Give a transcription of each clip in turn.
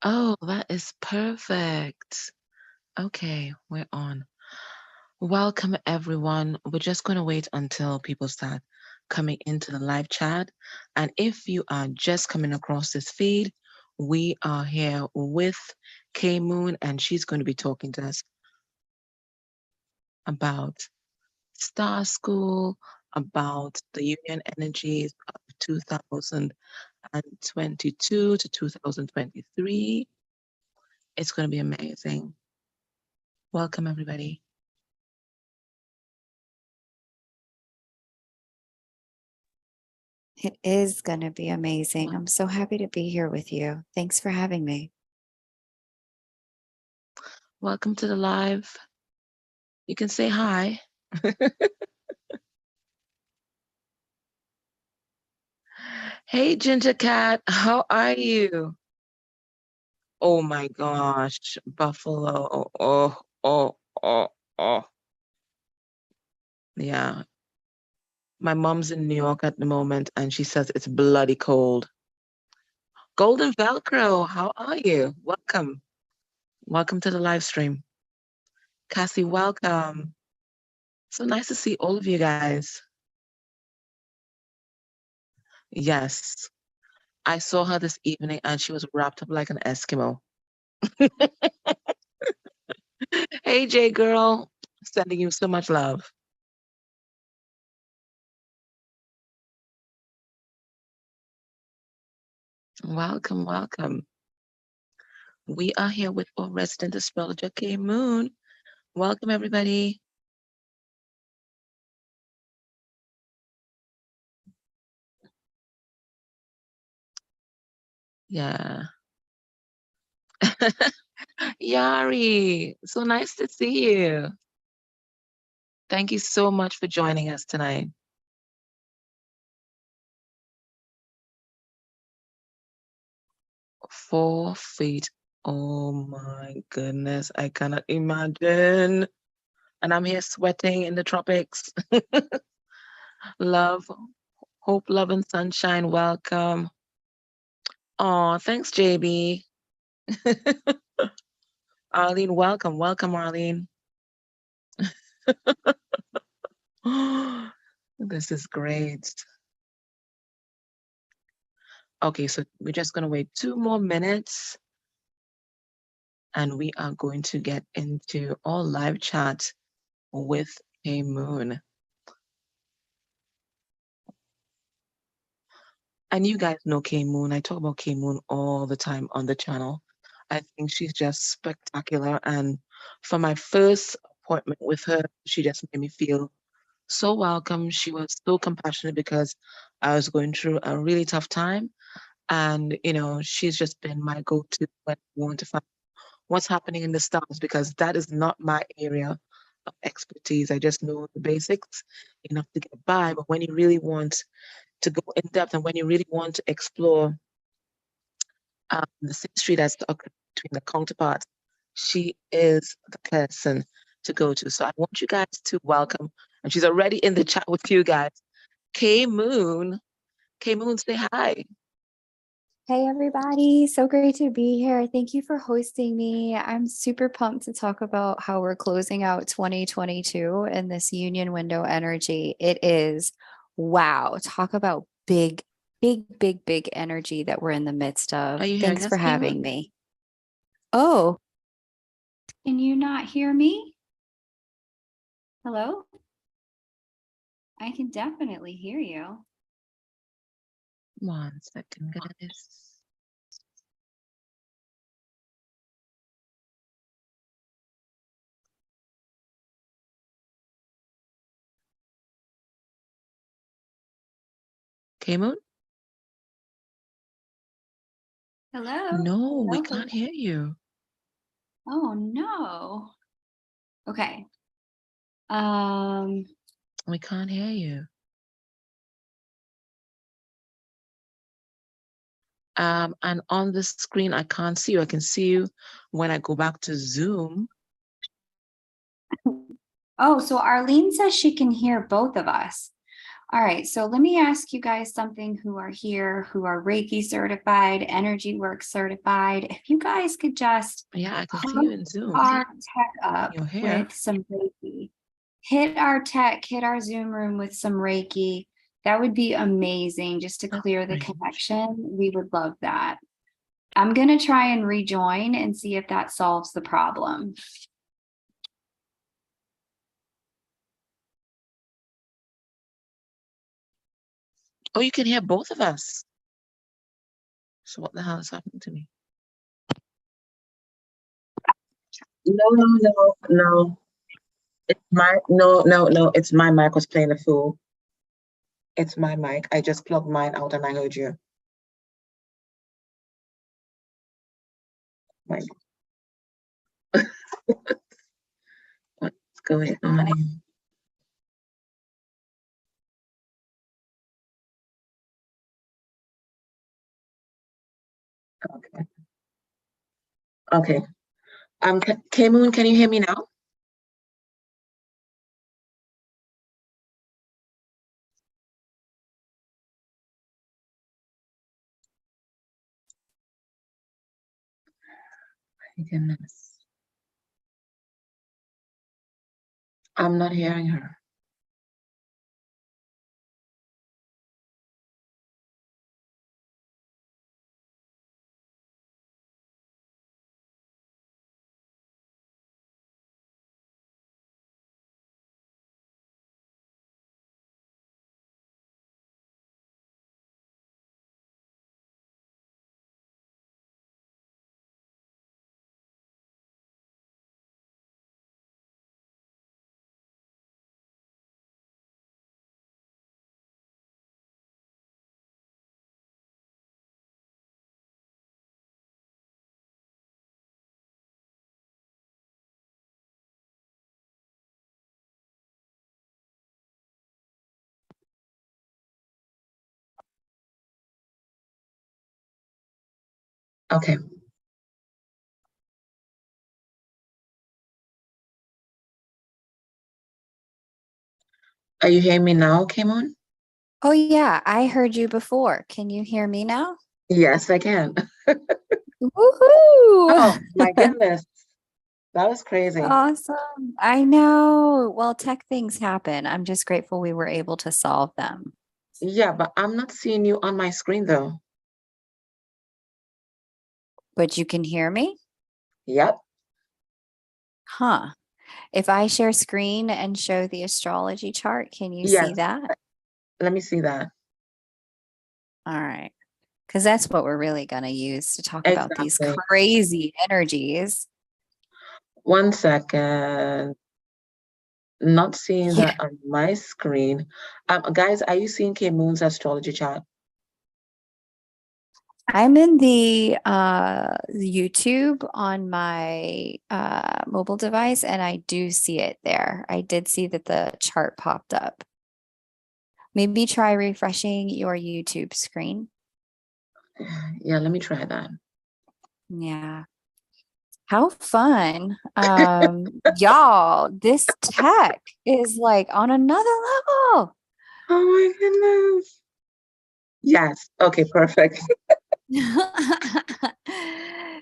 Oh, that is perfect. Okay, we're on. Welcome, everyone. We're just going to wait until people start coming into the live chat. And if you are just coming across this feed, we are here with KMoon, and she's going to be talking to us about Star School, about the Union energies of 2022 to 2023. It's going to be amazing. Welcome, everybody. It is going to be amazing. I'm so happy to be here with you. Thanks for having me. Welcome to the live. You can say hi. Hey, Ginger Cat, how are you? Oh my gosh, Buffalo. Oh. Yeah. My mom's in New York at the moment, and she says it's bloody cold. Golden Velcro, how are you? Welcome. Welcome to the live stream. Cassie, welcome. So nice to see all of you guys. Yes. I saw her this evening, and she was wrapped up like an Eskimo. Hey, J girl, sending you so much love. Welcome, welcome. We are here with our resident astrologer, KMoon. Welcome, everybody. Yeah. Yari, so nice to see you. Thank you so much for joining us tonight. $4 feet. Oh my goodness, I cannot imagine. And I'm here sweating in the tropics. Love, hope, love, and sunshine. Welcome. Oh, thanks, JB. Arlene, welcome. Welcome, Arlene. This is great. Okay, so we're just going to wait 2 more minutes, and we are going to get into our live chat with KMoon. And you guys know KMoon. I talk about KMoon all the time on the channel. I think she's just spectacular. And for my first appointment with her, she just made me feel so welcome. She was so compassionate because I was going through a really tough time. And, you know, she's just been my go-to when I want to find what's happening in the stars, because that is not my area of expertise. I just know the basics enough to get by. But when you really want to go in depth and when you really want to explore the synastry that's occurring between the counterparts, she is the person to go to. So I want you guys to welcome, and she's already in the chat with you guys, KMoon. KMoon, say hi. Hey, everybody. So great to be here. Thank you for hosting me. I'm super pumped to talk about how we're closing out 2022 and this union window energy. It is, wow. Talk about big energy that we're in the midst of. Are you hearing Thanks us, for KMoon? having me. Oh, can you not hear me? Hello? I can definitely hear you. 1 second, guys. KMoon? Hello? No, we Okay. can't hear you. Oh, no. Okay. We can't hear you. And on the screen, I can't see you. I can see you when I go back to Zoom. Oh, so Arlene says she can hear both of us. All right, so let me ask you guys something who are here, who are Reiki certified, energy work certified. If you guys could just Yeah, I can see you hook in Zoom. our tech up Your hair. with some Reiki, hit our tech, hit our Zoom room with some Reiki. That would be amazing just to That's clear the strange. connection. We would love that. I'm going to try and rejoin and see if that solves the problem. Oh, you can hear both of us. So what the hell is happening to me? No. It's no. It's my mic was playing a fool. It's my mic. I just plugged mine out and I heard you. My what's going on here? Okay. Okay. KMoon, can you hear me now? My goodness. I'm not hearing her. Okay. Are you hearing me now, KMoon? Oh, yeah, I heard you before. Can you hear me now? Yes, I can. Woohoo! Oh my goodness. That was crazy. Awesome. I know. Well, tech things happen. I'm just grateful we were able to solve them. Yeah, but I'm not seeing you on my screen though. But you can hear me? Yep. Huh. If I share screen and show the astrology chart, can you see Yes. that? Let me see that. All right. Because that's what we're really going to use to talk about these Exactly. crazy energies. 1 second. Not seeing Yeah. that on my screen. Guys, are you seeing KMoon's astrology chart? I'm in the YouTube on my mobile device, and I do see it there. I did see that the chart popped up. Maybe try refreshing your YouTube screen. Yeah, let me try that. Yeah. How fun. Y'all, this tech is like on another level. Oh my goodness. Yes. Okay, perfect.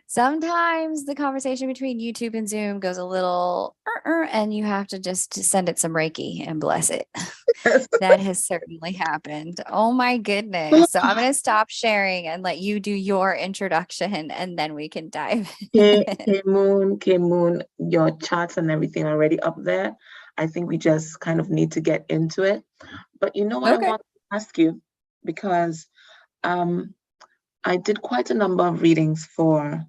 Sometimes the conversation between YouTube and Zoom goes a little, and you have to just send it some Reiki and bless it. That has certainly happened. Oh my goodness. So I'm going to stop sharing and let you do your introduction and then we can dive in. KMoon, your charts and everything already up there. I think we just kind of need to get into it. But you know what I Okay. want to ask you? Because I did quite a number of readings for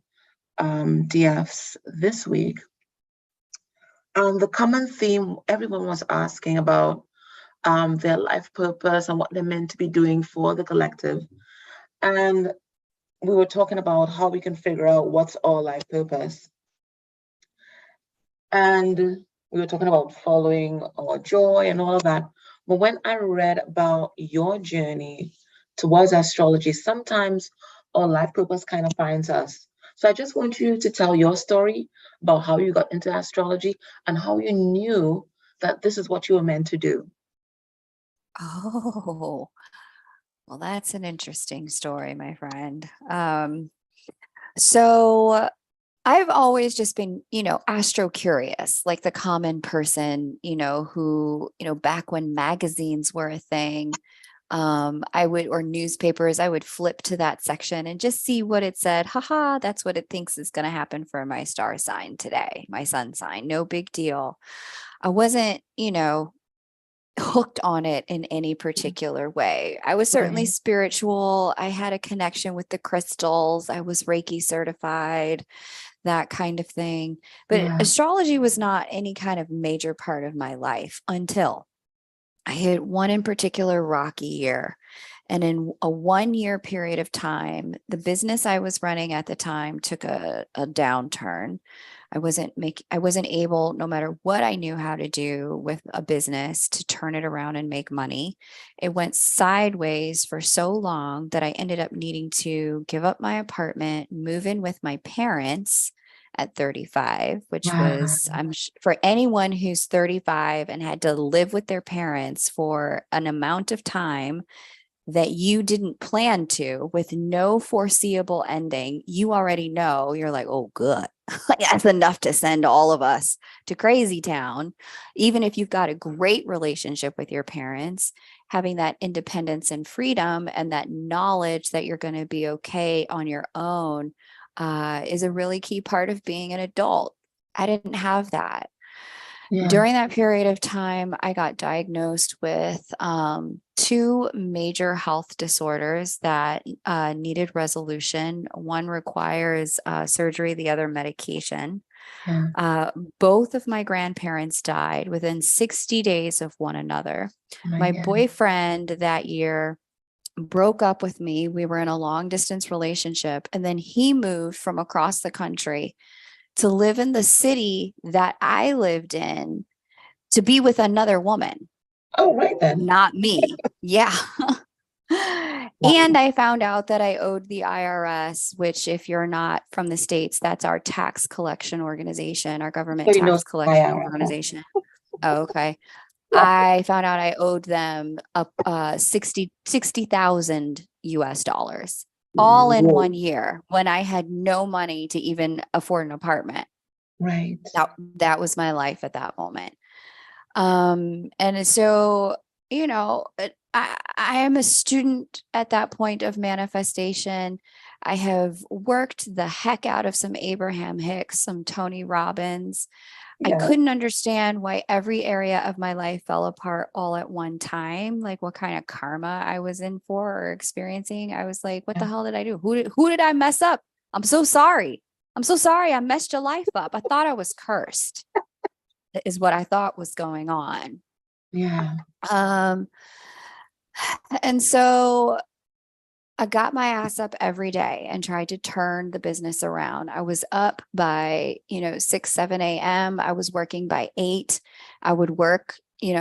DFs this week. The common theme everyone was asking about their life purpose and what they're meant to be doing for the collective. And we were talking about how we can figure out what's our life purpose. And we were talking about following our joy and all of that. But when I read about your journey towards astrology, sometimes our life purpose kind of finds us. So I just want you to tell your story about how you got into astrology and how you knew that this is what you were meant to do. Oh, well, that's an interesting story, my friend. So I've always just been, astro curious, like the common person, who, back when magazines were a thing, or newspapers, I would flip to that section and just see what it said. Haha, that's what it thinks is going to happen for my star sign today, my sun sign. No big deal. I wasn't, hooked on it in any particular way. I was certainly Right. spiritual. I had a connection with the crystals. I was Reiki certified, that kind of thing. But Yeah. astrology was not any kind of major part of my life until I hit one in particular rocky year. And in a 1 year period of time, the business I was running at the time took a downturn. I wasn't able, no matter what I knew how to do with a business, to turn it around and make money. It went sideways for so long that I ended up needing to give up my apartment, move in with my parents at 35, which Wow. was, for anyone who's 35 and had to live with their parents for an amount of time that you didn't plan to, with no foreseeable ending, you already know, you're like, oh, good. Like, that's enough to send all of us to crazy town. Even if you've got a great relationship with your parents, having that independence and freedom and that knowledge that you're going to be okay on your own is a really key part of being an adult. I didn't have that. Yeah. During that period of time, I got diagnosed with two major health disorders that needed resolution. One requires surgery, the other medication. Yeah. Uh, Both of my grandparents died within 60 days of one another. My My God. boyfriend that year broke up with me. We were in a long distance relationship, and then he moved from across the country to live in the city that I lived in, to be with another woman, Oh, right then. not me. Yeah. Wow. And I found out that I owed the IRS, which, if you're not from the States, that's our tax collection organization, our government Nobody knows tax collection IRL. organization. Oh, okay. Right. I found out I owed them up 60,000 US dollars, all in Whoa. 1 year, when I had no money to even afford an apartment. Right. That was my life at that moment. And so, I am a student at that point of manifestation. I have worked the heck out of some Abraham Hicks, some Tony Robbins. I Yeah. couldn't understand why every area of my life fell apart all at one time, like what kind of karma I was in for or experiencing. I was like, what the Yeah. hell did I do? Who did I mess up? I'm so sorry. I'm so sorry I messed your life up. I thought I was cursed, is what I thought was going on. Yeah. Um, and so I got my ass up every day and tried to turn the business around. I was up by, 6, 7 a.m. I was working by 8. I would work,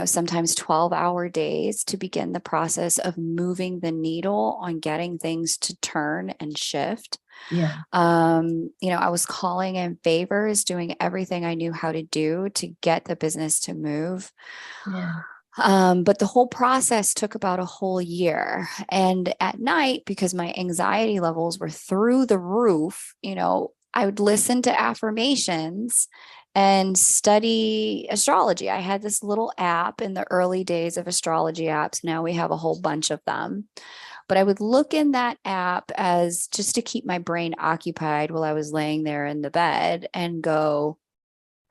sometimes 12-hour days to begin the process of moving the needle on getting things to turn and shift. Yeah. I was calling in favors, doing everything I knew how to do to get the business to move. Yeah. But the whole process took about a whole year. And at night, because my anxiety levels were through the roof, I would listen to affirmations and study astrology. I had this little app in the early days of astrology apps. Now we have a whole bunch of them. But I would look in that app as just to keep my brain occupied while I was laying there in the bed and go,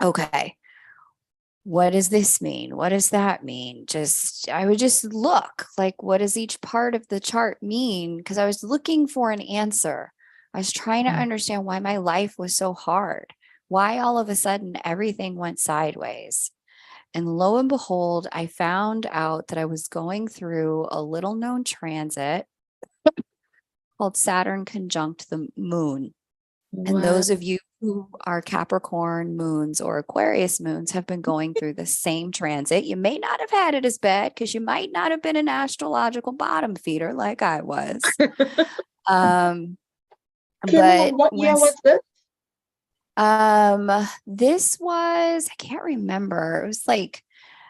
okay, what does this mean? What does that mean? I would just look, like, what does each part of the chart mean? Because I was looking for an answer. I was trying to Yeah. understand why my life was so hard, why all of a sudden everything went sideways. And lo and behold, I found out that I was going through a little known transit called Saturn conjunct the moon. And Wow. those of you who are Capricorn moons or Aquarius moons have been going through the same transit. You may not have had it as bad because you might not have been an astrological bottom feeder like I was. Um, KMoon, but what when year was this? this was, I can't remember. It was like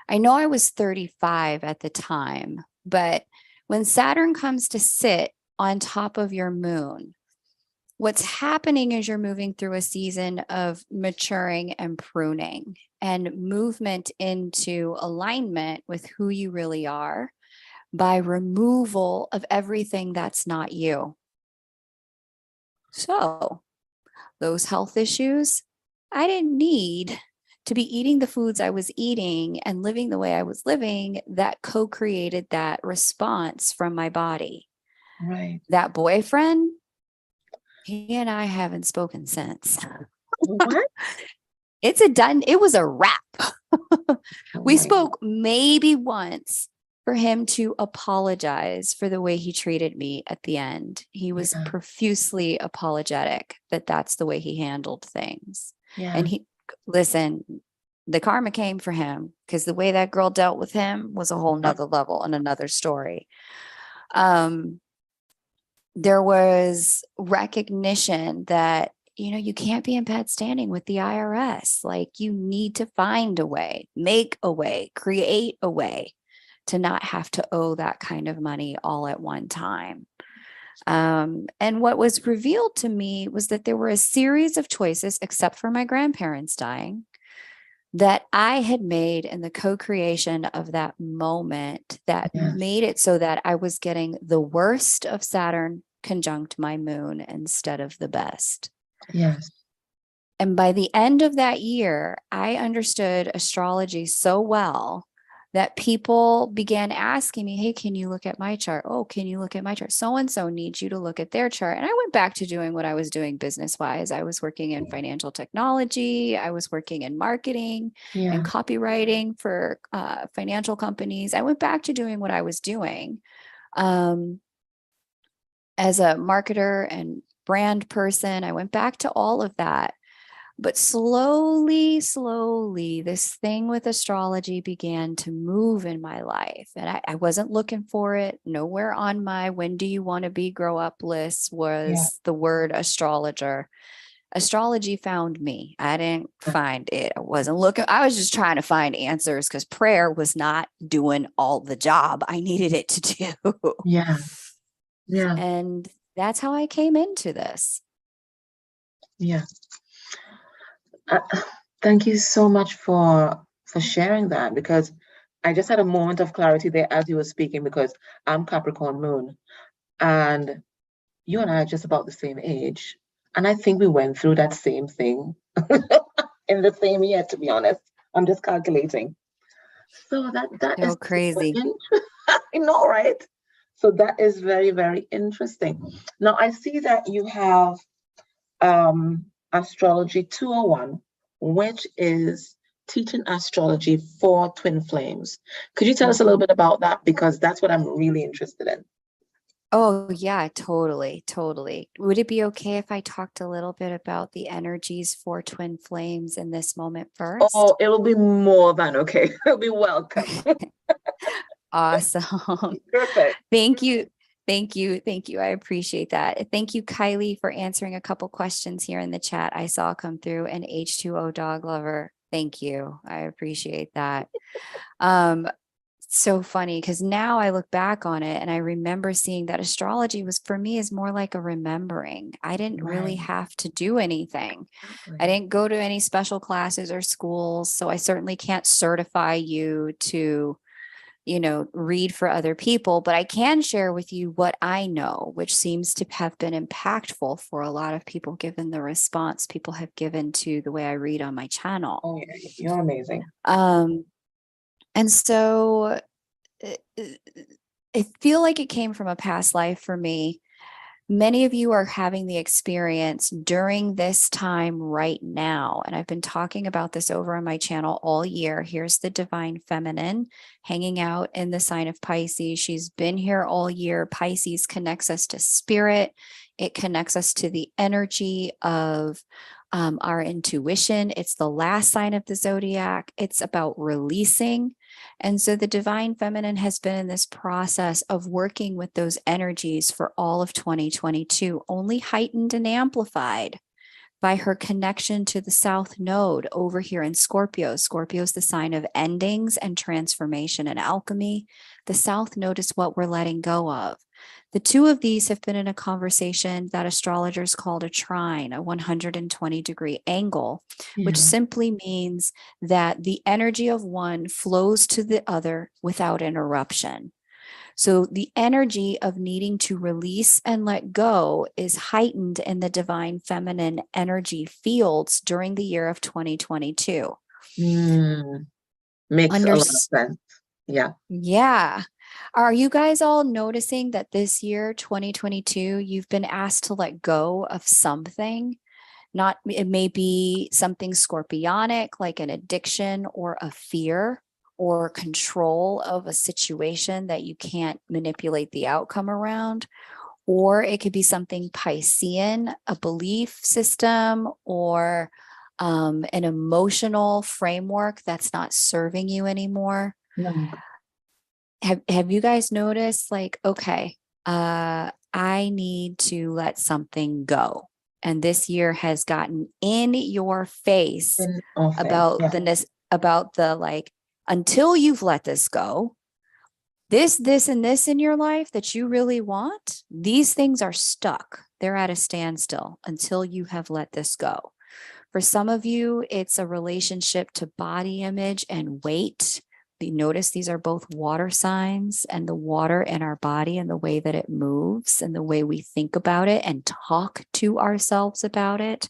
I know I was 35 at the time, but when Saturn comes to sit on top of your moon, what's happening is you're moving through a season of maturing and pruning and movement into alignment with who you really are by removal of everything that's not you. So, those health issues, I didn't need to be eating the foods I was eating and living the way I was living that co-created that response from my body. Right. That boyfriend, he and I haven't spoken since. What? It was a wrap. We Oh spoke maybe once for him to apologize for the way he treated me at the end. He was yeah. profusely apologetic that that's the way he handled things. Yeah. And listen, the karma came for him because the way that girl dealt with him was a whole nother level and another story. There was recognition that, you can't be in bad standing with the IRS. Like, you need to find a way, make a way, create a way to not have to owe that kind of money all at one time. And what was revealed to me was that there were a series of choices, except for my grandparents dying, that I had made in the co-creation of that moment that Yes. made it so that I was getting the worst of Saturn conjunct my moon instead of the best. Yes. And by the end of that year, I understood astrology so well that people began asking me, hey, can you look at my chart? Oh, can you look at my chart? So-and-so needs you to look at their chart. And I went back to doing what I was doing business-wise. I was working in financial technology. I was working in marketing and copywriting for financial companies. I went back to doing what I was doing as a marketer and brand person. I went back to all of that. But slowly, this thing with astrology began to move in my life. And I wasn't looking for it. Nowhere on my when do you want to be grow up list was the word astrologer. Astrology found me. I didn't find it. I wasn't looking. I was just trying to find answers because prayer was not doing all the job I needed it to do. Yeah. Yeah. And that's how I came into this. Yeah. Thank you so much for sharing that, because I just had a moment of clarity there as you were speaking, because I'm Capricorn moon and you and I are just about the same age. And I think we went through that same thing in the same year, to be honest. I'm just calculating. So that So is crazy. I know, right? So that is very, very interesting. Now I see that you have Astrology 201, which is teaching astrology for twin flames. Could you tell us a little bit about that? Because that's what I'm really interested in. Oh, yeah, totally. Totally. Would it be okay if I talked a little bit about the energies for twin flames in this moment first? Oh, it'll be more than okay. It'll be welcome. Awesome. Perfect. Thank you. Thank you. Thank you. I appreciate that. Thank you, Kylie, for answering a couple questions here in the chat. I saw come through, an H2O dog lover. Thank you. I appreciate that. So funny because now I look back on it and I remember seeing that astrology was for me is more like a remembering. I didn't really have to do anything. I didn't go to any special classes or schools. So I certainly can't certify you to, read for other people, but I can share with you what I know, which seems to have been impactful for a lot of people, given the response people have given to the way I read on my channel. Oh, yeah, you're amazing. And so I feel like it came from a past life for me. Many of you are having the experience during this time right now. And I've been talking about this over on my channel all year. Here's the divine feminine hanging out in the sign of Pisces. She's been here all year. Pisces connects us to spirit. It connects us to the energy of our intuition. It's the last sign of the zodiac. It's about releasing. And so the divine feminine has been in this process of working with those energies for all of 2022, only heightened and amplified by her connection to the South Node over here in Scorpio. Scorpio is the sign of endings and transformation and alchemy. The South Node is what we're letting go of. The two of these have been in a conversation that astrologers called a trine, a 120-degree angle, which simply means that the energy of one flows to the other without interruption. So the energy of needing to release and let go is heightened in the divine feminine energy fields during the year of 2022. Makes a lot of sense. Yeah. Are you guys all noticing that this year, 2022, you've been asked to let go of something? Not, it may be something scorpionic, like an addiction or a fear or control of a situation that you can't manipulate the outcome around. Or it could be something Piscean, a belief system or an emotional framework that's not serving you anymore. Have you guys noticed, like, okay, I need to let something go. And this year has gotten in your face about about the like, until you've let this go, this, and this in your life that you really want, these things are stuck. They're at a standstill until you have let this go. For some of you, it's a relationship to body image and weight. You notice these are both water signs, and the water in our body and the way that it moves and the way we think about it and talk to ourselves about it.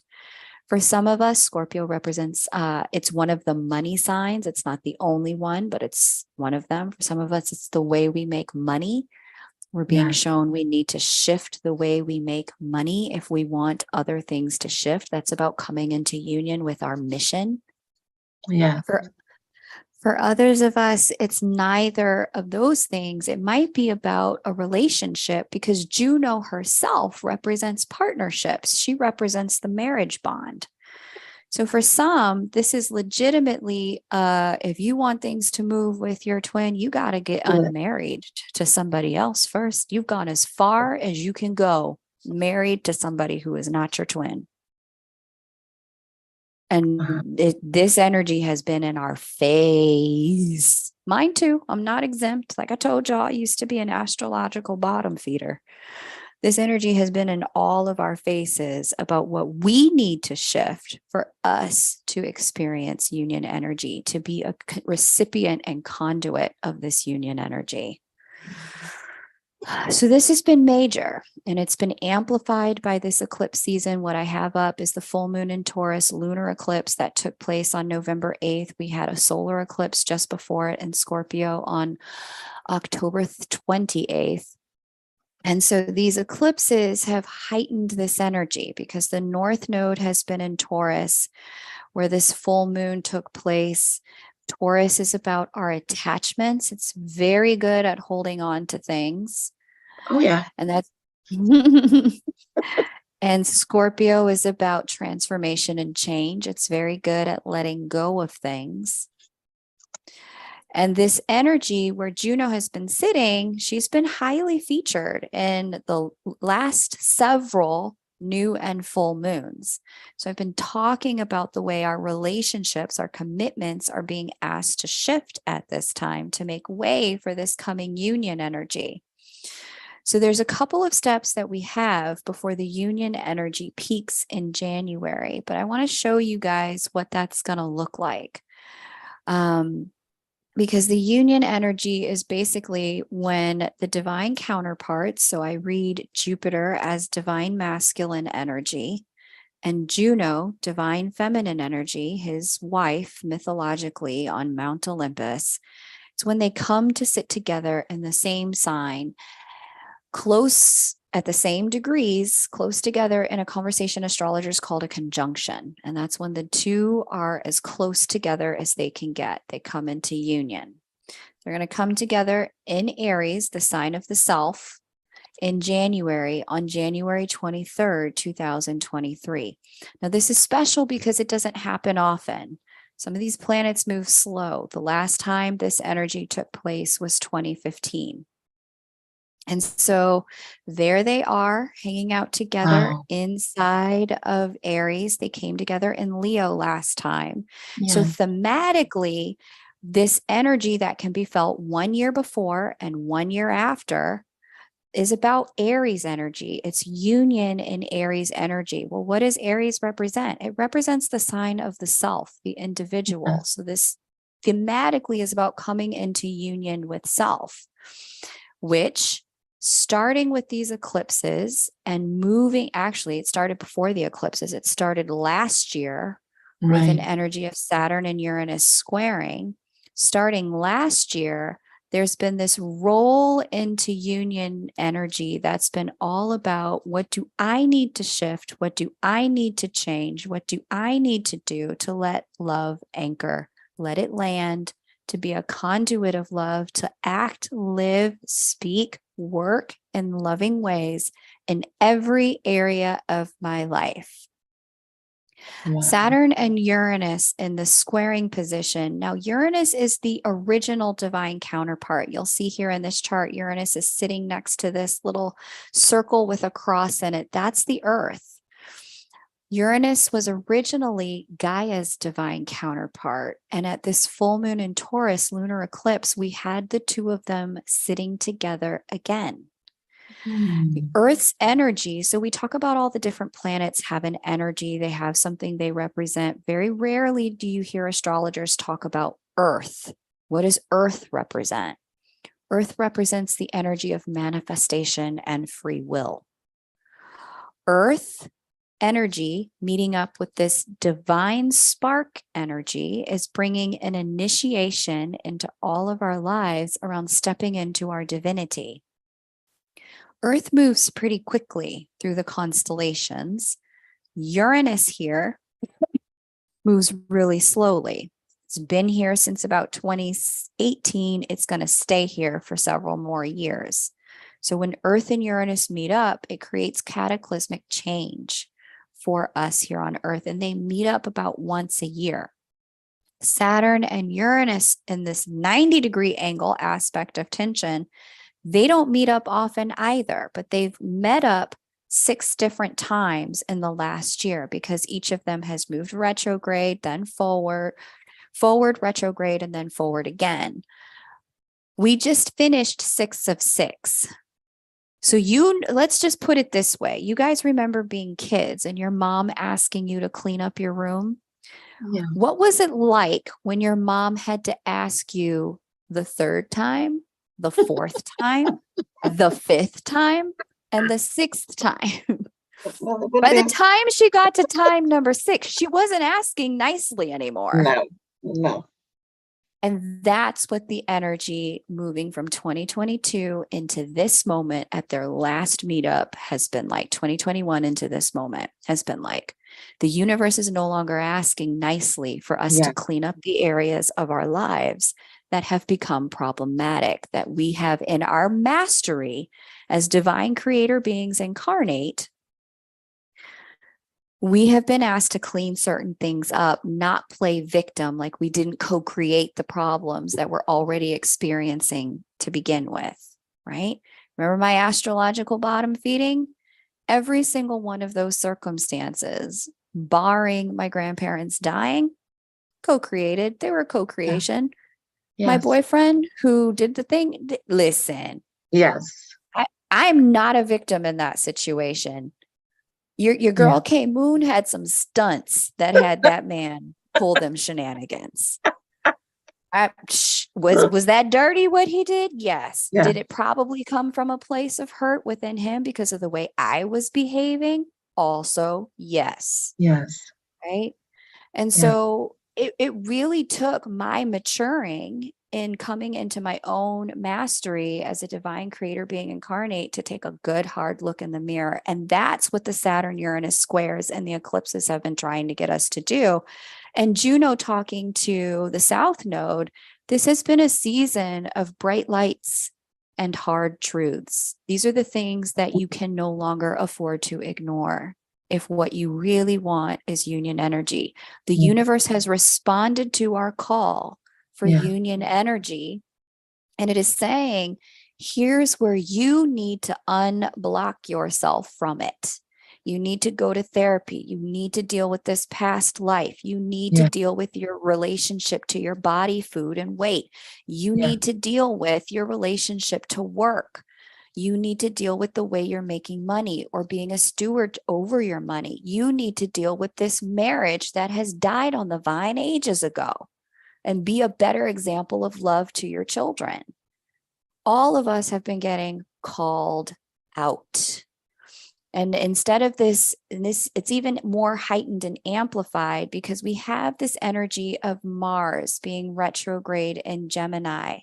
For some of us, Scorpio represents, it's one of the money signs. It's not the only one, but it's one of them. For some of us, it's the way we make money. We're being shown we need to shift the way we make money if we want other things to shift. That's about coming into union with our mission. For others of us, it's neither of those things. It might be about a relationship because Juno herself represents partnerships. She represents the marriage bond. So for some, this is legitimately, if you want things to move with your twin, you got to get unmarried to somebody else first. You've gone as far as you can go, married to somebody who is not your twin. And this energy has been in our face. Mine too. I'm not exempt. Like I told y'all, I used to be an astrological bottom feeder. This energy has been in all of our faces about what we need to shift for us to experience union energy, to be a recipient and conduit of this union energy. So this has been major, and it's been amplified by this eclipse season. What I have up is the full moon in Taurus lunar eclipse that took place on November 8th. We had a solar eclipse just before it in Scorpio on October 28th. And so these eclipses have heightened this energy because the North Node has been in Taurus, where this full moon took place. Taurus is about our attachments. It's very good at holding on to things. And that's and Scorpio is about transformation and change. It's very good at letting go of things. And this energy where Juno has been sitting, she's been highly featured in the last several new and full moons. So I've been talking about the way our relationships, our commitments are being asked to shift at this time to make way for this coming union energy. So there's a couple of steps that we have before the union energy peaks in January, but I want to show you guys what that's going to look like. Because the union energy is basically when the divine counterparts, so I read Jupiter as divine masculine energy and Juno, divine feminine energy, his wife mythologically on Mount Olympus. It's when they come to sit together in the same sign, close at the same degrees, close together in a conversation astrologers called a conjunction. And that's when the two are as close together as they can get. They come into union. They're going to come together in Aries, the sign of the self, in January, on January 23rd, 2023. Now, this is special because it doesn't happen often. Some of these planets move slow. The last time this energy took place was 2015. And so there they are hanging out together Wow. inside of Aries. They came together in Leo last time. So Yeah. thematically, this energy that can be felt 1 year before and 1 year after is about Aries energy. It's union in Aries energy. Well, what does Aries represent? It represents the sign of the self, the individual. Yeah. So this thematically is about coming into union with self, which starting with these eclipses and moving, actually, it started before the eclipses. It started last year with an Right. energy of Saturn and Uranus squaring. Starting last year, there's been this roll into union energy that's been all about, what do I need to shift? What do I need to change? What do I need to do to let love anchor, let it land, to be a conduit of love, to act, live, speak, work in loving ways in every area of my life. Wow. Saturn and Uranus in the squaring position. Now, Uranus is the original divine counterpart. You'll see here in this chart, Uranus is sitting next to this little circle with a cross in it. That's the Earth. Uranus was originally Gaia's divine counterpart. And at this full moon in Taurus lunar eclipse, we had the two of them sitting together again. The Hmm. Earth's energy. So we talk about all the different planets have an energy, they have something they represent. Very rarely do you hear astrologers talk about Earth. What does Earth represent? Earth represents the energy of manifestation and free will. Earth energy meeting up with this divine spark energy is bringing an initiation into all of our lives around stepping into our divinity. Earth moves pretty quickly through the constellations. Uranus here moves really slowly. It's been here since about 2018. It's going to stay here for several more years. So when Earth and Uranus meet up, it creates cataclysmic change for us here on Earth, and they meet up about once a year. Saturn and Uranus in this 90-degree angle aspect of tension, they don't meet up often either, but they've met up 6 different times in the last year because each of them has moved retrograde, then forward, retrograde, and then forward again. We just finished 6 of 6. So let's just put it this way. You guys remember being kids and your mom asking you to clean up your room? Yeah. What was it like when your mom had to ask you the 3rd time, the 4th time, the 5th time, and the 6th time? By the time she got to time number 6, she wasn't asking nicely anymore. No. No. And that's what the energy moving from 2022 into this moment at their last meetup has been like. 2021 into this moment has been like. The universe is no longer asking nicely for us to clean up the areas of our lives that have become problematic, that we have in our mastery as divine creator beings incarnate. We have been asked to clean certain things up, not play victim, like we didn't co-create the problems that we're already experiencing to begin with, right? Remember my astrological bottom feeding? Every single one of those circumstances, barring my grandparents dying, co-created. They were co-creation. Yes. My boyfriend who did the thing, listen. Yes. I'm not a victim in that situation. Your girl KMoon had some stunts that had that man pull them shenanigans. Was that dirty what he did? Yes. Yeah. Did it probably come from a place of hurt within him because of the way I was behaving? Also, yes. Yes. Right. And so it really took my maturing in coming into my own mastery as a divine creator being incarnate to take a good hard look in the mirror. And that's what the Saturn Uranus squares and the eclipses have been trying to get us to do. And Juno talking to the South Node, this has been a season of bright lights and hard truths. These are the things that you can no longer afford to ignore. If what you really want is union energy, the universe has responded to our call for union energy. And it is saying, Here's where you need to unblock yourself from it. You need to go to therapy. You need to deal with this past life. You need to Yeah. deal with your relationship to your body, food, and weight. You Yeah. need to deal with your relationship to work. You need to deal with the way you're making money or being a steward over your money. You need to deal with this marriage that has died on the vine ages ago and be a better example of love to your children. All of us have been getting called out. And instead of this, it's even more heightened and amplified because we have this energy of Mars being retrograde in Gemini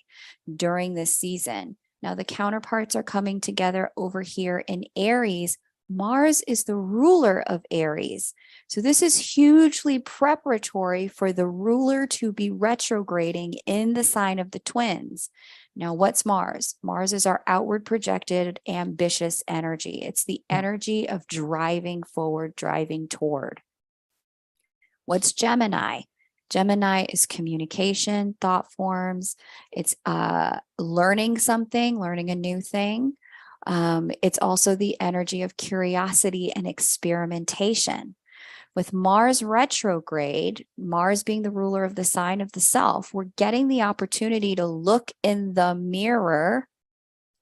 during this season. Now, the counterparts are coming together over here in Aries. Mars is the ruler of Aries. So this is hugely preparatory for the ruler to be retrograding in the sign of the twins. Now, what's Mars? Mars is our outward projected, ambitious energy. It's the energy of driving forward, driving toward. What's Gemini? Gemini is communication, thought forms. It's learning something, learning a new thing. It's also the energy of curiosity and experimentation. With Mars retrograde, Mars being the ruler of the sign of the self, we're getting the opportunity to look in the mirror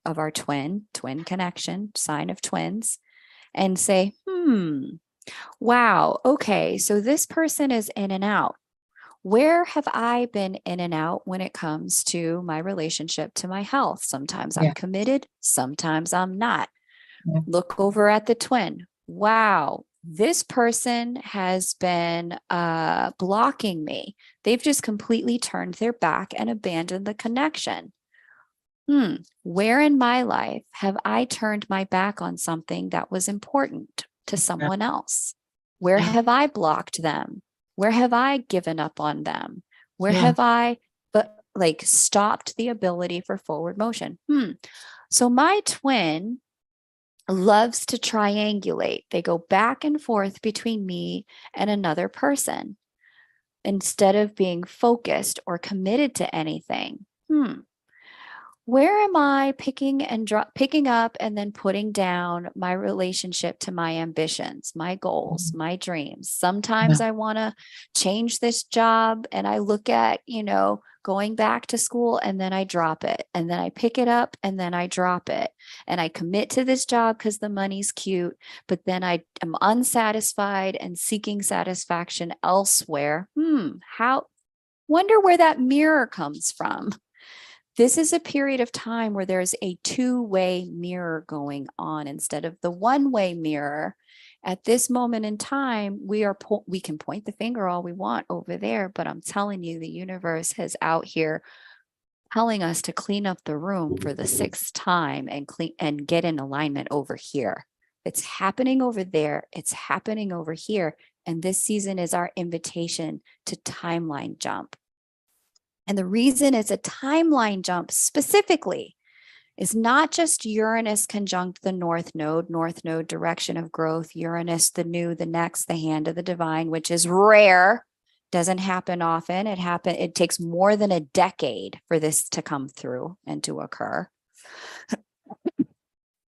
of our twin connection, sign of twins, and say, wow, okay, so this person is in and out. Where have I been in and out when it comes to my relationship to my health? Sometimes I'm committed, sometimes I'm not. Yeah. Look over at the twin. Wow, this person has been blocking me. They've just completely turned their back and abandoned the connection. Where in my life have I turned my back on something that was important to someone else? Where have I blocked them? Where have I given up on them? Where have I stopped the ability for forward motion? So my twin loves to triangulate. They go back and forth between me and another person instead of being focused or committed to anything. Where am I picking up and then putting down my relationship to my ambitions, my goals, my dreams? Sometimes I want to change this job and I look at, going back to school and then I drop it and then I pick it up and then I drop it and I commit to this job because the money's cute, but then I am unsatisfied and seeking satisfaction elsewhere. Wonder where that mirror comes from. This is a period of time where there's a two-way mirror going on instead of the one-way mirror. At this moment in time, we can point the finger all we want over there, but I'm telling you, the universe is out here telling us to clean up the room for the sixth time and get in alignment over here. It's happening over there. It's happening over here. And this season is our invitation to timeline jump. And the reason it's a timeline jump specifically is not just Uranus conjunct the North Node direction of growth, Uranus, the new, the next, the hand of the divine, which is rare, doesn't happen often. It takes more than a decade for this to come through and to occur.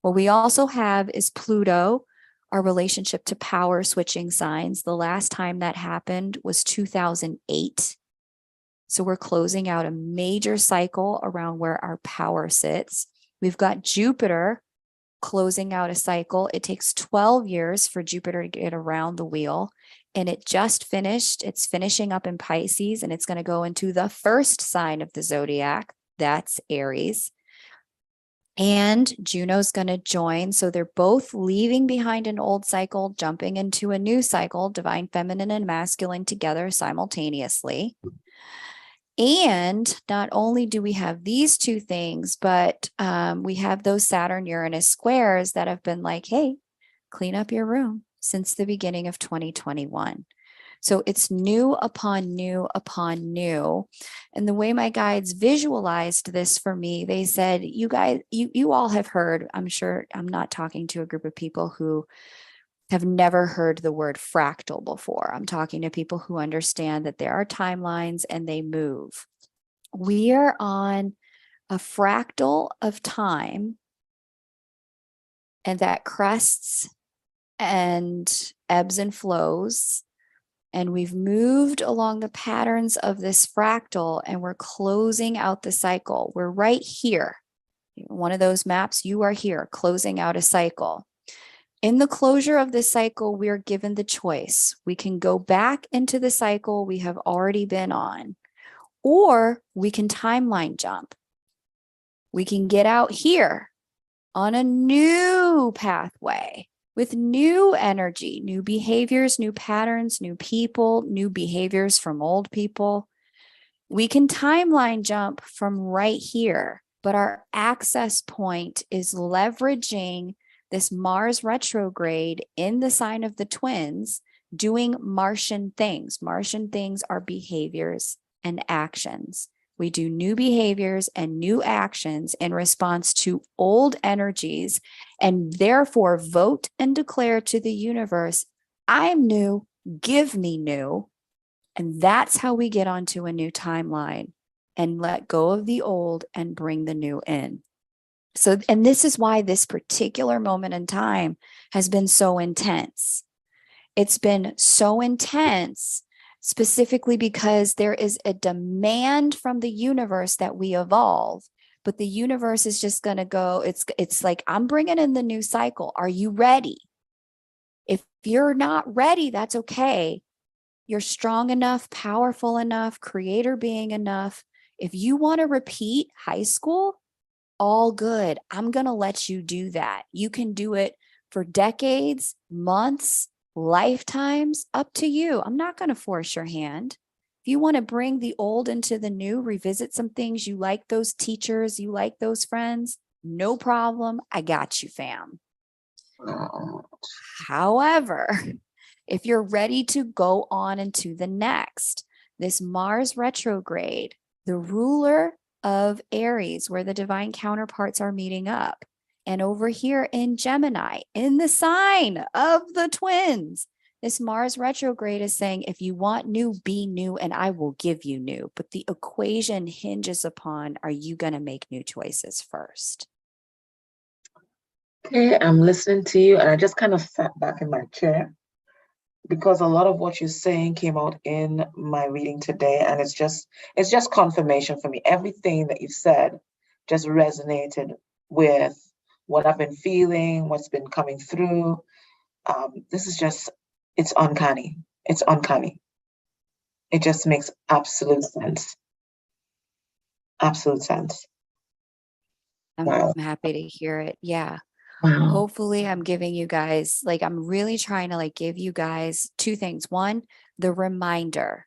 What we also have is Pluto, our relationship to power switching signs. The last time that happened was 2008. So we're closing out a major cycle around where our power sits. We've got Jupiter closing out a cycle. It takes 12 years for Jupiter to get around the wheel. And it just finished. It's finishing up in Pisces, and it's going to go into the first sign of the zodiac. That's Aries. And Juno's going to join. So they're both leaving behind an old cycle, jumping into a new cycle, divine feminine and masculine together simultaneously. And not only do we have these two things, but we have those Saturn-Uranus squares that have been like, hey, clean up your room since the beginning of 2021. So it's new upon new upon new. And the way my guides visualized this for me, they said, you guys, you all have heard, I'm sure I'm not talking to a group of people who have never heard the word fractal before. I'm talking to people who understand that there are timelines and they move. We are on a fractal of time, and that crests and ebbs and flows. And we've moved along the patterns of this fractal, and we're closing out the cycle. We're right here. One of those maps, you are here, closing out a cycle. In the closure of this cycle, we are given the choice. We can go back into the cycle we have already been on, or we can timeline jump. We can get out here on a new pathway with new energy, new behaviors, new patterns, new people, new behaviors from old people. We can timeline jump from right here, but our access point is leveraging this Mars retrograde in the sign of the twins, doing Martian things. Martian things are behaviors and actions. We do new behaviors and new actions in response to old energies, and therefore vote and declare to the universe, I'm new, give me new. And that's how we get onto a new timeline and let go of the old and bring the new in. So, and this is why this particular moment in time has been so intense. It's been so intense specifically because there is a demand from the universe that we evolve, but the universe is just going to go, it's like, I'm bringing in the new cycle. Are you ready? If you're not ready, that's okay. You're strong enough, powerful enough, creator being enough. If you want to repeat high school, all good. I'm going to let you do that. You can do it for decades, months, lifetimes, up to you. I'm not going to force your hand. If you want to bring the old into the new, revisit some things, you like those teachers, you like those friends, no problem. I got you, fam. However, if you're ready to go on into the next, this Mars retrograde, the ruler of Aries, where the divine counterparts are meeting up, and over here in Gemini, in the sign of the twins, this Mars retrograde is saying, if you want new, be new, and I will give you new. But the equation hinges upon, are you going to make new choices first? Okay, I'm listening to you, and I just kind of sat back in my chair because a lot of what you're saying came out in my reading today, and it's just confirmation for me. Everything that you've said just resonated with what I've been feeling, what's been coming through. This is just, it's uncanny. It's uncanny. It just makes absolute sense. Absolute sense. Wow. I'm happy to hear it. Yeah. Wow. Hopefully I'm giving you guys, like, I'm really trying to give you guys two things. One, the reminder,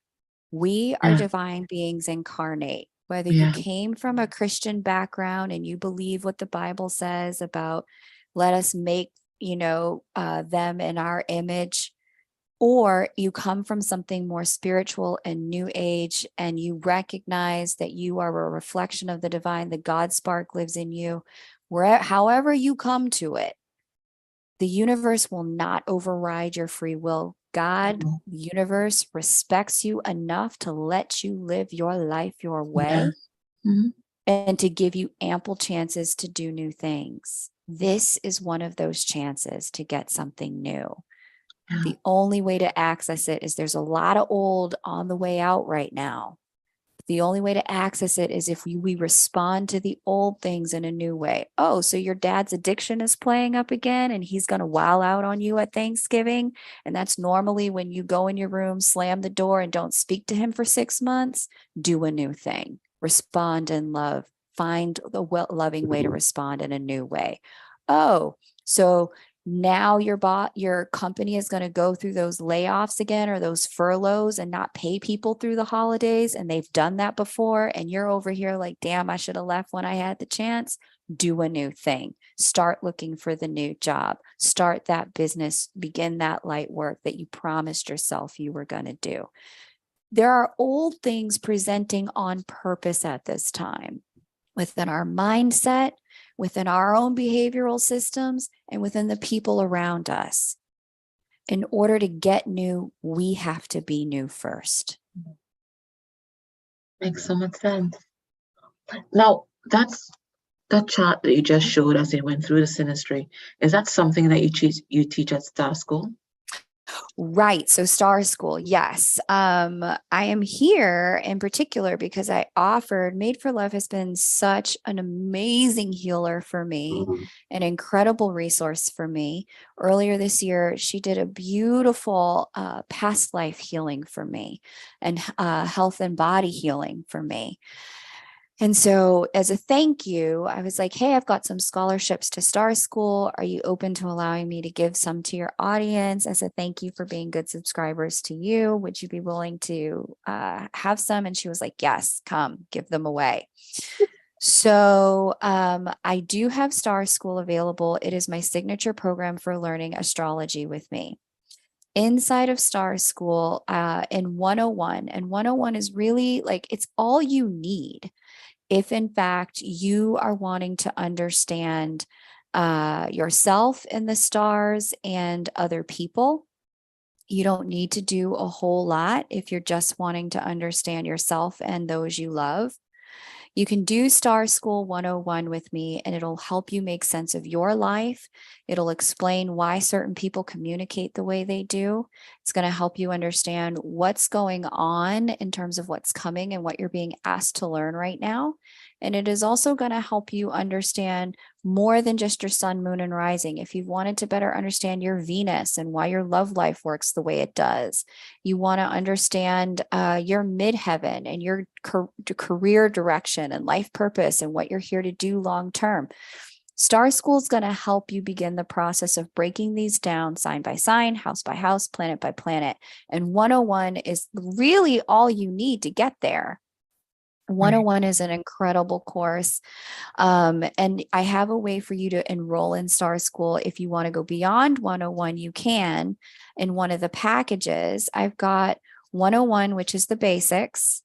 we are divine beings incarnate. Whether you came from a Christian background and you believe what the Bible says about let us make, them in our image, or you come from something more spiritual and new age, and you recognize that you are a reflection of the divine, the God spark lives in you, however you come to it, the universe will not override your free will. God, the universe respects you enough to let you live your life your way and to give you ample chances to do new things. This is one of those chances to get something new. The only way to access it is there's a lot of old on the way out right now. The only way to access it is if we respond to the old things in a new way. Oh, so your dad's addiction is playing up again and he's going to wow out on you at Thanksgiving. And that's normally when you go in your room, slam the door and don't speak to him for 6 months. Do a new thing. Respond in love. Find the loving way to respond in a new way. Oh, so now your company is going to go through those layoffs again or those furloughs and not pay people through the holidays. And they've done that before. And you're over here like, damn, I should have left when I had the chance. Do a new thing. Start looking for the new job. Start that business. Begin that light work that you promised yourself you were going to do. There are old things presenting on purpose at this time within our mindset, within our own behavioral systems, and within the people around us. In order to get new, we have to be new first. Makes so much sense. Now, That's that chart that you just showed us. It went through the synastry. Is that something that you teach at Star School? Right. So Star School, yes. I am here in particular because I offered Made for Love has been such an amazing healer for me, an incredible resource for me. Earlier this year, she did a beautiful past life healing for me and health and body healing for me. And so, as a thank you, I was like, hey, I've got some scholarships to Star School. Are you open to allowing me to give some to your audience as a thank you for being good subscribers to you? Would you be willing to have some? And she was like, yes, come give them away. So, I do have Star School available. It is my signature program for learning astrology with me. Inside of Star School, in 101, and 101 is really like it's all you need if in fact you are wanting to understand yourself in the stars and other people. You don't need to do a whole lot if you're just wanting to understand yourself and those you love. You can do Star School 101 with me, and it'll help you make sense of your life. It'll explain why certain people communicate the way they do. It's going to help you understand what's going on in terms of what's coming and what you're being asked to learn right now. And it is also going to help you understand more than just your sun, moon, and rising. If you've wanted to better understand your Venus and why your love life works the way it does, you want to understand your midheaven and your career direction and life purpose and what you're here to do long term. Star School is going to help you begin the process of breaking these down sign by sign, house by house, planet by planet. And 101 is really all you need to get there. 101 is an incredible course. And I have a way for you to enroll in Star School. If you want to go beyond 101, you can. In one of the packages, I've got 101, which is the basics.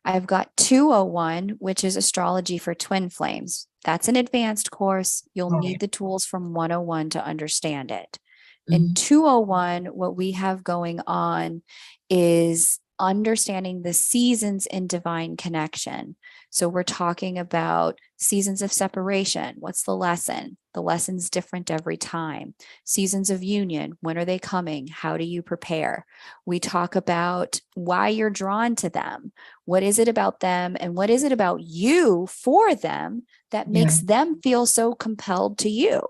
I've got 201, which is astrology for twin flames. That's an advanced course. You'll need the tools from 101 to understand it. In 201, what we have going on is understanding the seasons in divine connection. So we're talking about seasons of separation. What's the lesson? The lesson's different every time. Seasons of union. When are they coming? How do you prepare? We talk about why you're drawn to them. What is it about them? And what is it about you for them that makes them feel so compelled to you?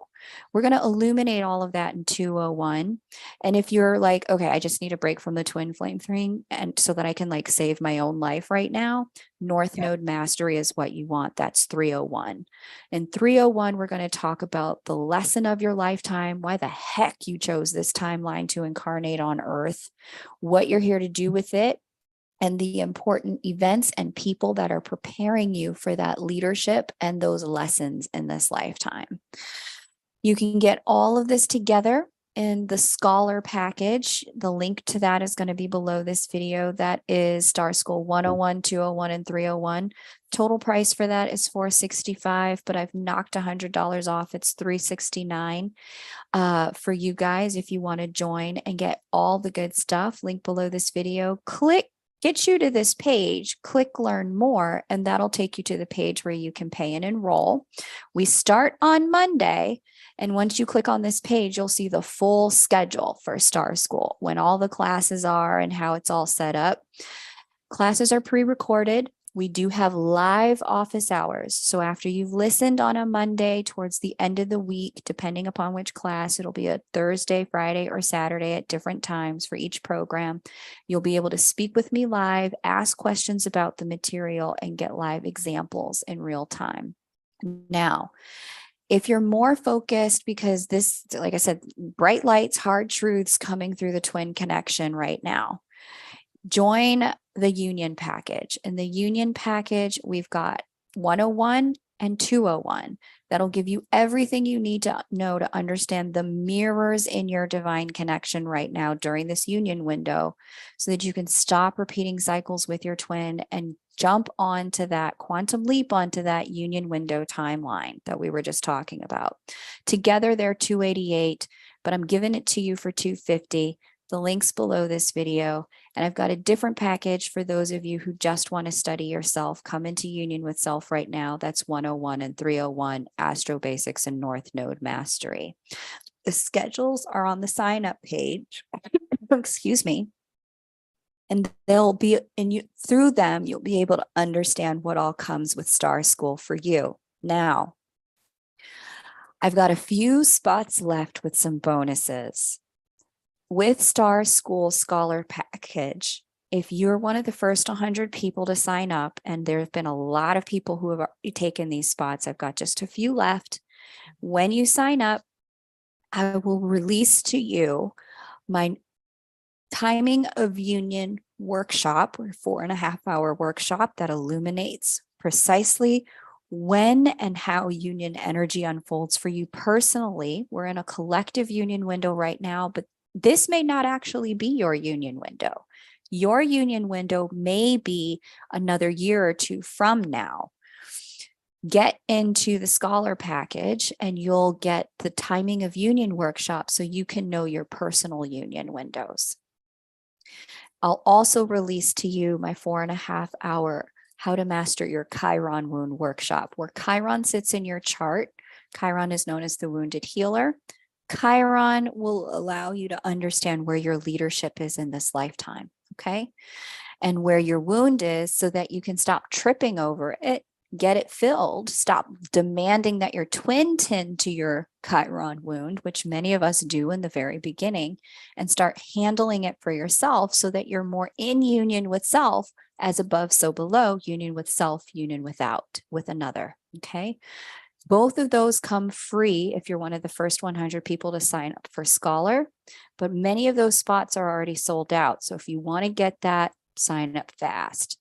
We're going to illuminate all of that in 201. And if you're like, okay, I just need a break from the twin flame thing, and so that I can like save my own life right now, North Node Mastery is what you want. That's 301. In 301, we're going to talk about the lesson of your lifetime, why the heck you chose this timeline to incarnate on Earth, what you're here to do with it, and the important events and people that are preparing you for that leadership and those lessons in this lifetime. You can get all of this together in the Scholar package. The link to that is going to be below this video. That is Star School 101, 201, and 301. Total price for that is $465, but I've knocked $100 off. It's $369 for you guys if you want to join and get all the good stuff. Link below this video. Get you to this page, click learn more, and that'll take you to the page where you can pay and enroll. We start on Monday. And once you click on this page, you'll see the full schedule for Star School, when all the classes are and how it's all set up. Classes are pre-recorded. We do have live office hours. So after you've listened on a Monday towards the end of the week, depending upon which class, it'll be a Thursday, Friday, or Saturday at different times for each program. You'll be able to speak with me live, ask questions about the material, and get live examples in real time. Now, if you're more focused, because this, like I said, bright lights, hard truths coming through the twin connection right now, join the union package. In the union package, we've got 101 and 201. That'll give you everything you need to know to understand the mirrors in your divine connection right now during this union window, so that you can stop repeating cycles with your twin and jump onto that quantum leap onto that union window timeline that we were just talking about. Together, they're 288, but I'm giving it to you for 250. The link's below this video. And I've got a different package for those of you who just want to study yourself. Come into union with self right now. That's 101 and 301, Astro Basics and North Node Mastery. The schedules are on the sign up page. Excuse me. And they'll be, and you, through them, you'll be able to understand what all comes with Star School for you. Now, I've got a few spots left with some bonuses. With Star School Scholar Package, if you're one of the first 100 people to sign up, and there have been a lot of people who have already taken these spots, I've got just a few left. When you sign up, I will release to you my timing of union workshop, or 4.5-hour workshop that illuminates precisely when and how union energy unfolds for you personally. We're in a collective union window right now, but this may not actually be your union window. Your union window may be another year or two from now. Get into the scholar package and you'll get the timing of union workshop so you can know your personal union windows. I'll also release to you my 4.5-hour How to Master Your Chiron Wound workshop, where Chiron sits in your chart. Chiron is known as the wounded healer. Chiron will allow you to understand where your leadership is in this lifetime, okay? And where your wound is so that you can stop tripping over it, get it filled, stop demanding that your twin tend to your Chiron wound, which many of us do in the very beginning, and start handling it for yourself so that you're more in union with self, as above, so below, union with self, union without, with another, okay? Both of those come free if you're one of the first 100 people to sign up for Scholar, but many of those spots are already sold out. So if you want to get that, sign up fast.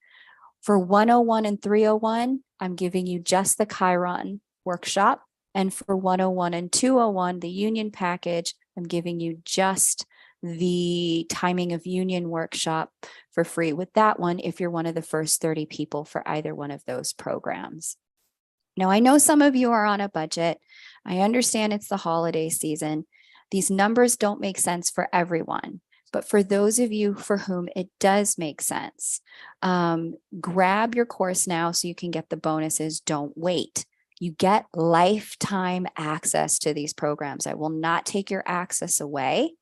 For 101 and 301, I'm giving you just the Chiron workshop. And for 101 and 201, the union package, I'm giving you just the timing of union workshop for free with that one if you're one of the first 30 people for either one of those programs. Now, I know some of you are on a budget. I understand it's the holiday season. These numbers don't make sense for everyone, but for those of you for whom it does make sense, grab your course now so you can get the bonuses. Don't wait. You get lifetime access to these programs. I will not take your access away.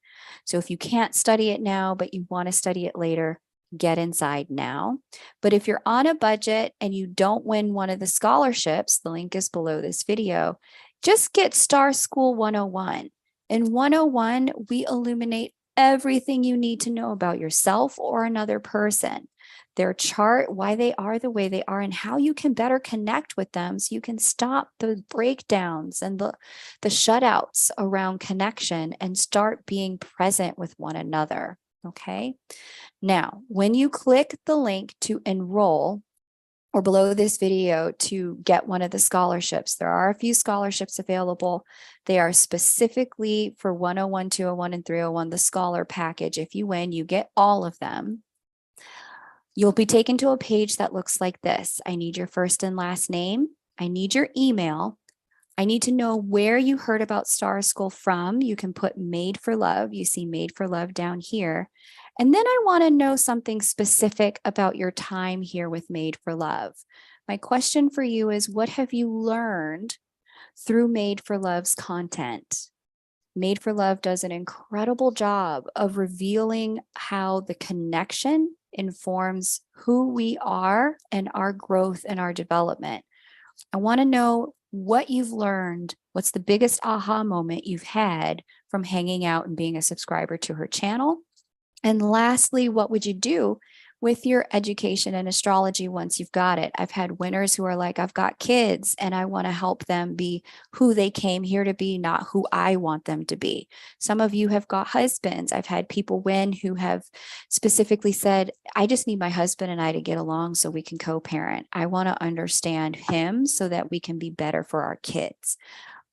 So if you can't study it now, but you want to study it later, get inside now. But if you're on a budget and you don't win one of the scholarships, the link is below this video, just get Star School 101. In 101, we illuminate everything you need to know about yourself or another person, their chart, why they are the way they are, and how you can better connect with them so you can stop the breakdowns and the shutouts around connection and start being present with one another. Okay. Now, when you click the link to enroll or below this video to get one of the scholarships, there are a few scholarships available. They are specifically for 101, 201, and 301, the scholar package. If you win, you get all of them. You'll be taken to a page that looks like this. I need your first and last name. I need your email. I need to know where you heard about Star School from. You can put Made for Love. You see Made for Love down here. And then I want to know something specific about your time here with Made for Love. My question for you is, what have you learned through Made for Love's content? Made for Love does an incredible job of revealing how the connection informs who we are and our growth and our development. I want to know what you've learned. What's the biggest aha moment you've had from hanging out and being a subscriber to her channel? And lastly, what would you do with your education and astrology once you've got it? I've had winners who are like, I've got kids and I want to help them be who they came here to be, not who I want them to be. Some of you have got husbands. I've had people win who have specifically said, I just need my husband and I to get along so we can co-parent. I want to understand him so that we can be better for our kids.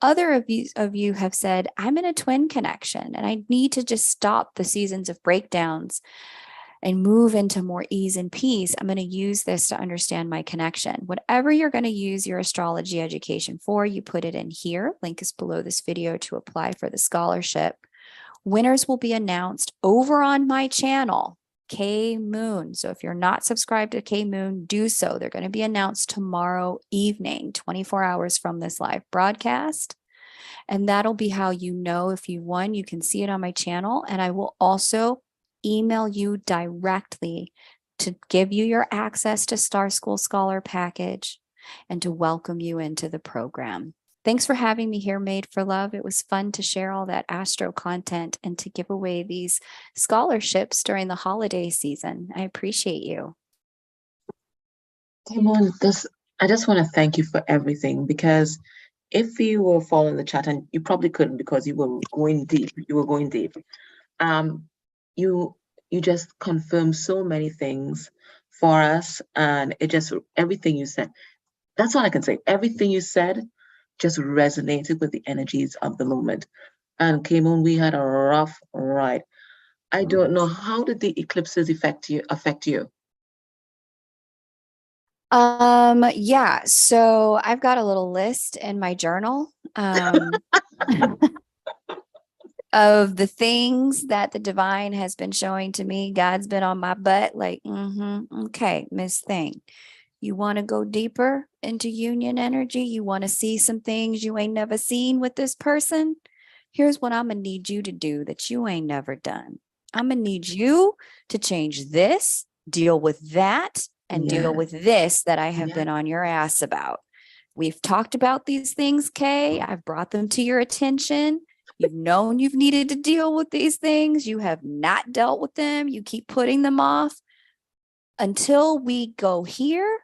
Other of you have said, I'm in a twin connection and I need to just stop the seasons of breakdowns and move into more ease and peace. I'm going to use this to understand my connection. Whatever you're going to use your astrology education for, you put it in here. Link is below this video to apply for the scholarship. Winners will be announced over on my channel, KMoon. So if you're not subscribed to KMoon, do so. They're going to be announced tomorrow evening, 24 hours from this live broadcast. And that'll be how you know if you won. You can see it on my channel. And I will also email you directly to give you your access to Star School Scholar Package and to welcome you into the program. Thanks for having me here, Made for Love. It was fun to share all that astro content and to give away these scholarships during the holiday season. I appreciate you. KMoon, I just want to thank you for everything, because if you were following the chat, and you probably couldn't because you were going deep, you you just confirmed so many things for us, and everything you said, that's all I can say. Everything you said just resonated with the energies of the moment. And KMoon, we had a rough ride. I don't know, how did the eclipses affect you? Yeah, so I've got a little list in my journal of the things that the divine has been showing to me. God's been on my butt like, okay, Miss Thing, you want to go deeper into union energy? You want to see some things you ain't never seen with this person? Here's what I'm going to need you to do that you ain't never done. I'm going to need you to change this, deal with that, and deal with this that I have been on your ass about. We've talked about these things, Kay. I've brought them to your attention. You've known you've needed to deal with these things. You have not dealt with them. You keep putting them off. Until we go here,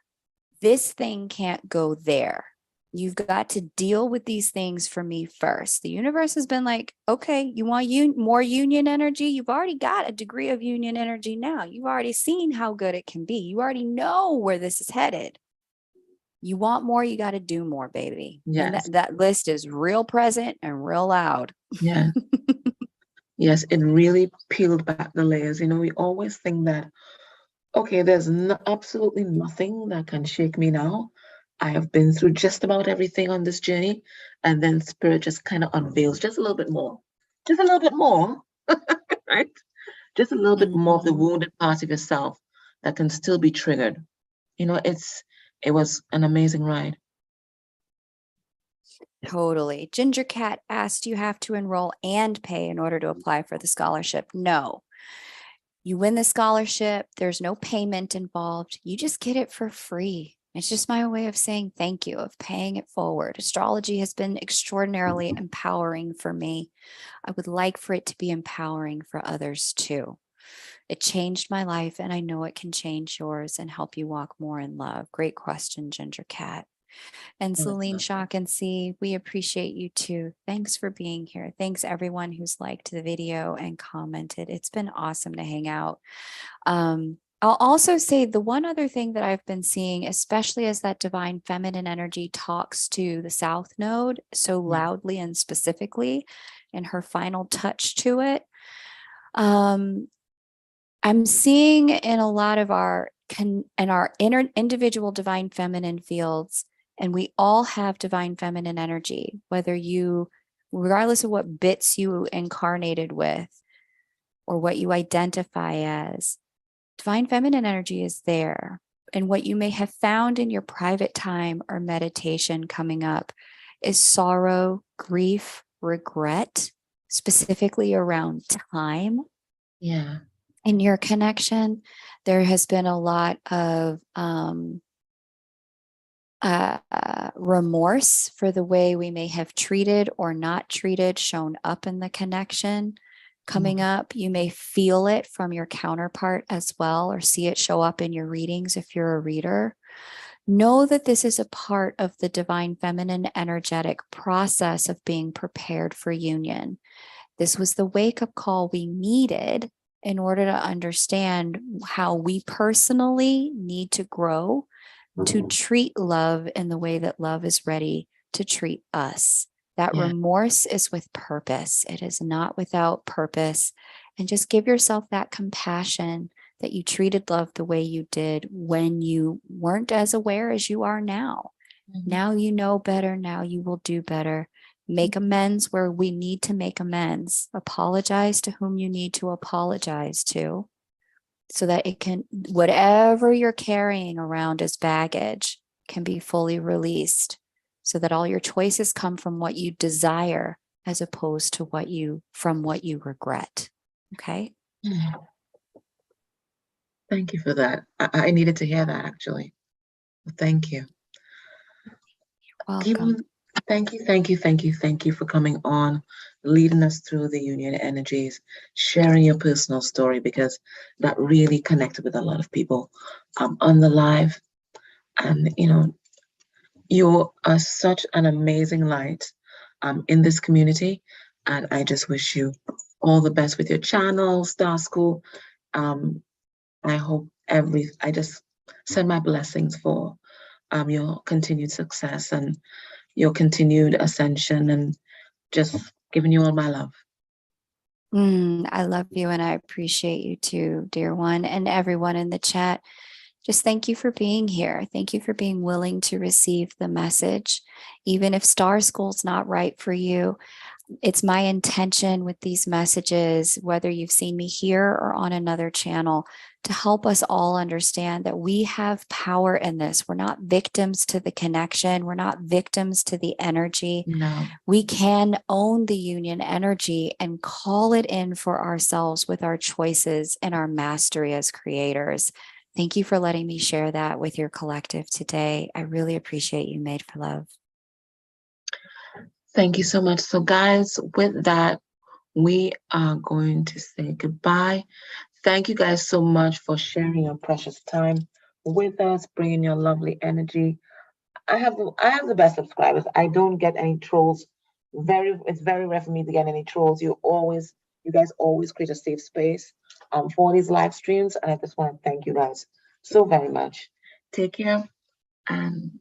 this thing can't go there. You've got to deal with these things for me first. The universe has been like, okay, you want more union energy? You've already got a degree of union energy now. You've already seen how good it can be. You already know where this is headed. You want more, you got to do more, baby. Yes. And that list is real present and real loud. Yeah. Yes, it really peeled back the layers. We always think that, okay, there's absolutely nothing that can shake me now. I have been through just about everything on this journey. And then Spirit just kind of unveils just a little bit more. Just a little bit more, right? Just a little bit more of the wounded part of yourself that can still be triggered. It was an amazing ride. Totally. Ginger Cat asked, you have to enroll and pay in order to apply for the scholarship. No. You win the scholarship. There's no payment involved. You just get it for free. It's just my way of saying thank you, of paying it forward. Astrology has been extraordinarily empowering for me. I would like for it to be empowering for others too. It changed my life, and I know it can change yours and help you walk more in love. Great question, Ginger Cat. And Celine Shock and See, we appreciate you too. Thanks for being here. Thanks everyone who's liked the video and commented. It's been awesome to hang out. I'll also say the one other thing that I've been seeing, especially as that divine feminine energy talks to the South Node so loudly and specifically, and her final touch to it, I'm seeing in a lot of our individual divine feminine fields, and we all have divine feminine energy, regardless of what bits you incarnated with or what you identify as, divine feminine energy is there. And what you may have found in your private time or meditation coming up is sorrow, grief, regret, specifically around time. Yeah. In your connection, there has been a lot of remorse for the way we may have treated or not treated shown up in the connection coming up. You may feel it from your counterpart as well, or see it show up in your readings if you're a reader. Know that this is a part of the divine feminine energetic process of being prepared for union. This was the wake-up call we needed in order to understand how we personally need to grow to treat love in the way that love is ready to treat us. That remorse is with purpose. It is not without purpose. And just give yourself that compassion that you treated love the way you did when you weren't as aware as you are now. Now you know better. Now you will do better. Make amends where we need to make amends. Apologize to whom you need to apologize to, so that it can, whatever you're carrying around as baggage can be fully released, so that all your choices come from what you desire as opposed to what you regret. Okay. Thank you for that. I needed to hear that, actually. Thank you. Welcome. Thank you, thank you, thank you, thank you for coming on, leading us through the union energies, sharing your personal story, because that really connected with a lot of people on the live. And, you are such an amazing light in this community. And I just wish you all the best with your channel, Star School. I hope I just send my blessings for your continued success and your continued ascension, and just giving you all my love. I love you, and I appreciate you too, dear one, and everyone in the chat. Just thank you for being here. Thank you for being willing to receive the message. Even if Star School's not right for you, it's my intention with these messages, whether you've seen me here or on another channel, to help us all understand that we have power in this. We're not victims to the connection. We're not victims to the energy. No. We can own the union energy and call it in for ourselves with our choices and our mastery as creators. Thank you for letting me share that with your collective today. I really appreciate you, Made for Love. Thank you so much. So guys, with that, we are going to say goodbye. Thank you guys so much for sharing your precious time with us, bringing your lovely energy. I have the best subscribers. I don't get any trolls. It's very rare for me to get any trolls. You guys always create a safe space for these live streams, and I just want to thank you guys so very much. Take care, and